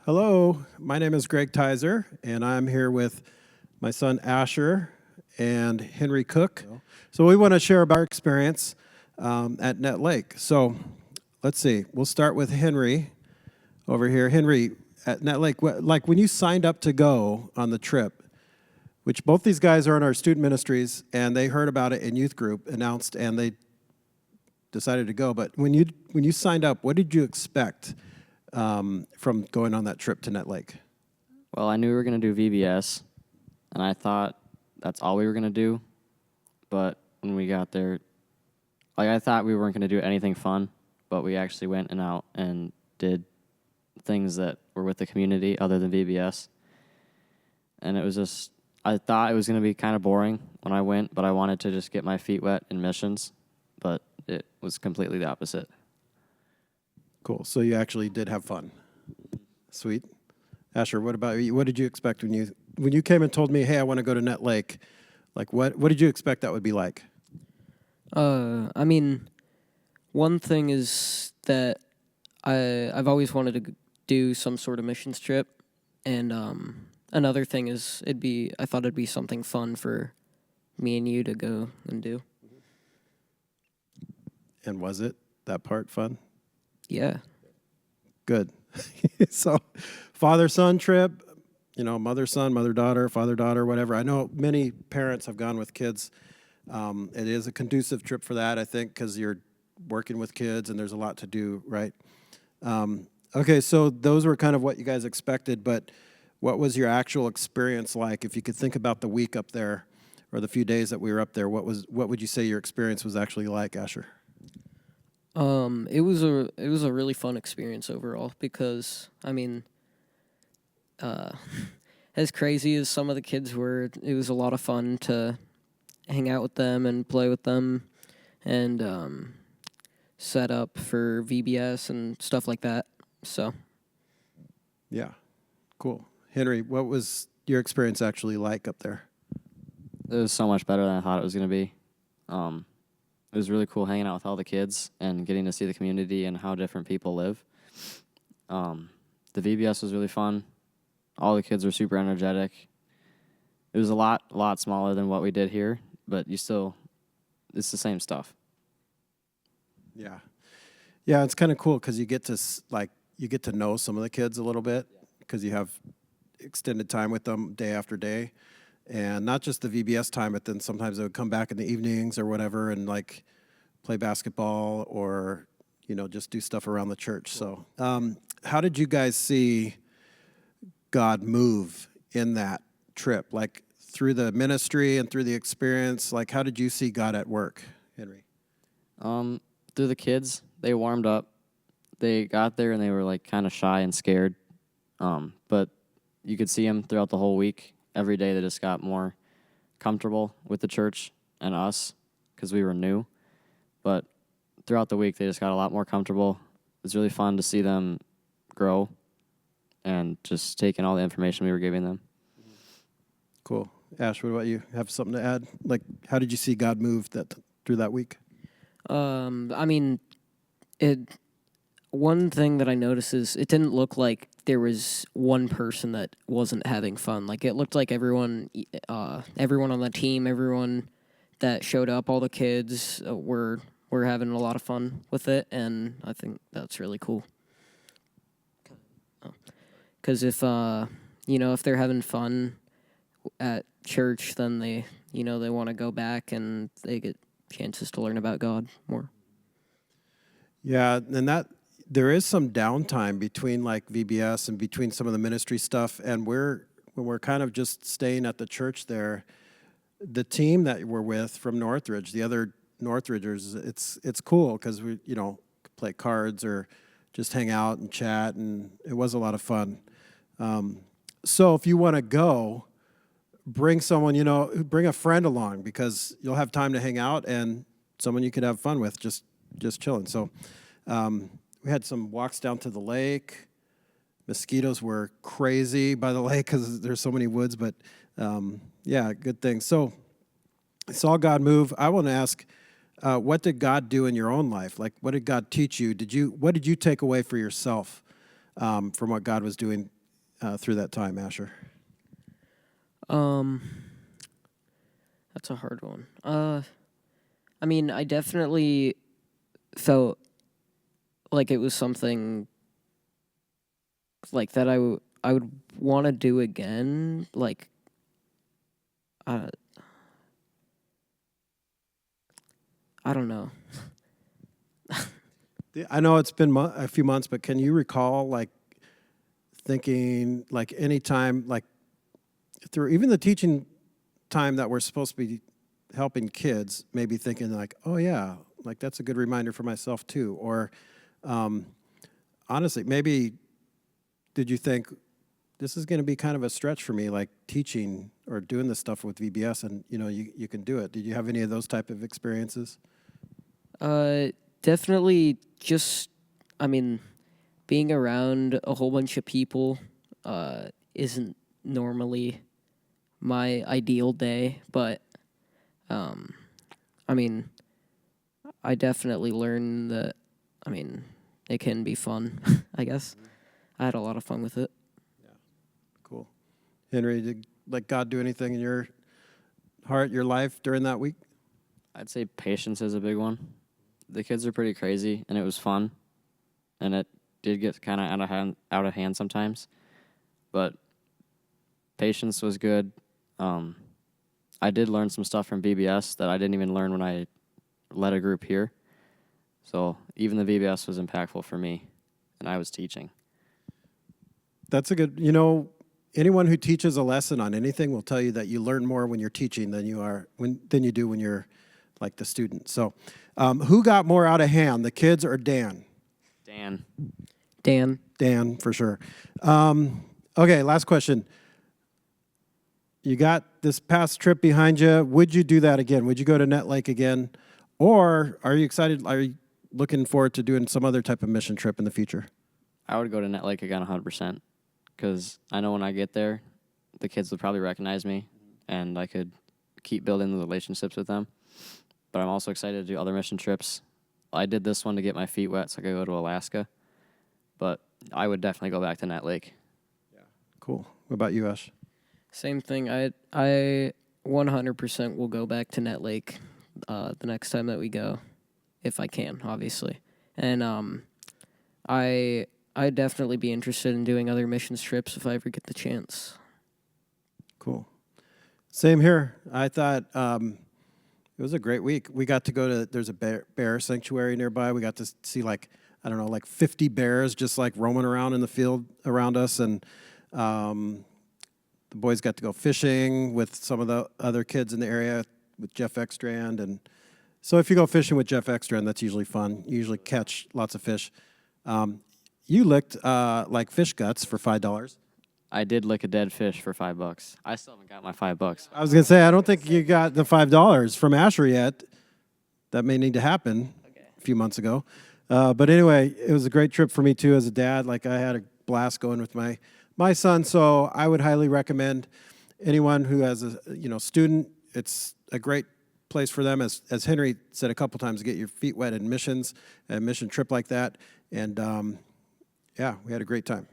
Hello, my name is Gregg Tisor, and I'm here with my son Asher and Henry Cook. So we want to share about our experience at Nett Lake. So let's see, we'll start with Henry over here. Henry, at Nett Lake, like when you signed up to go on the trip, which both these guys are in our student ministries, and they heard about it in youth group, announced, and they decided to go. But when you signed up, what did you expect from going on that trip to Nett Lake? Well, I knew we were going to do VBS, and I thought that's all we were going to do. But when we got there, I thought we weren't going to do anything fun, but we actually went out and did things that were with the community other than VBS. And it was just, I thought it was going to be kind of boring when I went, but I wanted to just get my feet wet in missions, but it was completely the opposite. Cool. So you actually did have fun. Sweet. Asher, what about you? What did you expect when you came and told me, "Hey, I want to go to Nett Lake"? Like, what did you expect that would be like? I mean, one thing is that I've always wanted to do some sort of missions trip, and another thing is I thought it'd be something fun for me and you to go and do. And was it that part fun? Yeah. Good. So, father-son trip, mother-son, mother-daughter, father-daughter, whatever. I know many parents have gone with kids. It is a conducive trip for that, I think, because you're working with kids and there's a lot to do, right? Okay, so those were kind of what you guys expected, but what was your actual experience like? If you could think about the week up there or the few days that we were up there, what would you say your experience was actually like, Asher? It was a really fun experience overall because as crazy as some of the kids were, it was a lot of fun to hang out with them and play with them and set up for VBS and stuff like that. So, yeah, cool. Henry, what was your experience actually like up there? It was so much better than I thought it was going to be. It was really cool hanging out with all the kids and getting to see the community and how different people live. The VBS was really fun. All the kids were super energetic. It was a lot smaller than what we did here, but it's the same stuff. Yeah. Yeah, it's kind of cool because you get to know some of the kids a little bit because you have extended time with them day after day. And not just the VBS time, but then sometimes they would come back in the evenings or whatever and like play basketball or, just do stuff around the church. So how did you guys see God move in that trip? Like through the ministry and through the experience, like how did you see God at work, Henry? Through the kids, they warmed up. They got there and they were like kind of shy and scared. But you could see them throughout the whole week. Every day they just got more comfortable with the church and us because we were new. But throughout the week they just got a lot more comfortable. It was really fun to see them grow and just taking all the information we were giving them. Cool. Ash, what about you? Have something to add? Like, how did you see God move through that week? One thing that I noticed is it didn't look like there was one person that wasn't having fun. Like it looked like everyone on the team, everyone that showed up, all the kids were having a lot of fun with it, and I think that's really cool. Because if they're having fun at church, then they want to go back and they get chances to learn about God more. Yeah, and there is some downtime between like VBS and between some of the ministry stuff, and when we're kind of just staying at the church there, the team that we're with from Northridge, the other Northridgers, it's cool because we play cards or just hang out and chat, and it was a lot of fun. So if you want to go, bring someone, bring a friend along because you'll have time to hang out and someone you could have fun with, just chilling. So. We had some walks down to the lake. Mosquitoes were crazy by the lake because there's so many woods, but yeah, good thing. So I saw God move. I want to ask, what did God do in your own life? Like, what did God teach you? What did you take away for yourself from what God was doing through that time, Asher? That's a hard one. I mean, I definitely felt like it was something like that I would want to do again. Like, I don't know. I know it's been a few months, but can you recall like thinking like any time like through even the teaching time that we're supposed to be helping kids, maybe thinking like, oh yeah, like that's a good reminder for myself too, or honestly, maybe did you think this is going to be kind of a stretch for me, like teaching or doing this stuff with VBS, and you can do it? Did you have any of those type of experiences? Definitely just, I mean, being around a whole bunch of people isn't normally my ideal day, but I mean, I definitely learned that, I mean, it can be fun, I guess. I had a lot of fun with it. Cool. Henry, did like God do anything in your heart, your life during that week? I'd say patience is a big one. The kids are pretty crazy, and it was fun, and it did get kind of out of hand sometimes, but patience was good. I did learn some stuff from VBS that I didn't even learn when I led a group here. So even the VBS was impactful for me, and I was teaching. That's a good, anyone who teaches a lesson on anything will tell you that you learn more when you're teaching than you do when you're like the student. So who got more out of hand, the kids or Dan? Dan. Dan, for sure. Okay, last question. You got this past trip behind you. Would you do that again? Would you go to Nett Lake again? Or are you excited? Are you looking forward to doing some other type of mission trip in the future? I would go to Nett Lake again 100%, because I know when I get there, the kids would probably recognize me, and I could keep building the relationships with them. But I'm also excited to do other mission trips. I did this one to get my feet wet so I could go to Alaska, but I would definitely go back to Nett Lake. Cool. What about you, Ash? Same thing. I 100% will go back to Nett Lake the next time that we go, if I can, obviously. And I'd definitely be interested in doing other missions trips if I ever get the chance. Cool. Same here. I thought it was a great week. We got to go to, there's a bear sanctuary nearby. We got to see like 50 bears just like roaming around in the field around us. And the boys got to go fishing with some of the other kids in the area with Jeff Ekstrand. And so if you go fishing with Jeff Ekstrand, that's usually fun. You usually catch lots of fish. You licked like fish guts for $5. I did lick a dead fish for $5. I still haven't got my $5. I was going to say, I don't think you got the $5 from Asher yet. That may need to happen a few months ago. But anyway, it was a great trip for me, too, as a dad. Like, I had a blast going with my son, so I would highly recommend anyone who has a student. It's a great place for them, as Henry said a couple times, to get your feet wet in missions, a mission trip like that. And, yeah, we had a great time.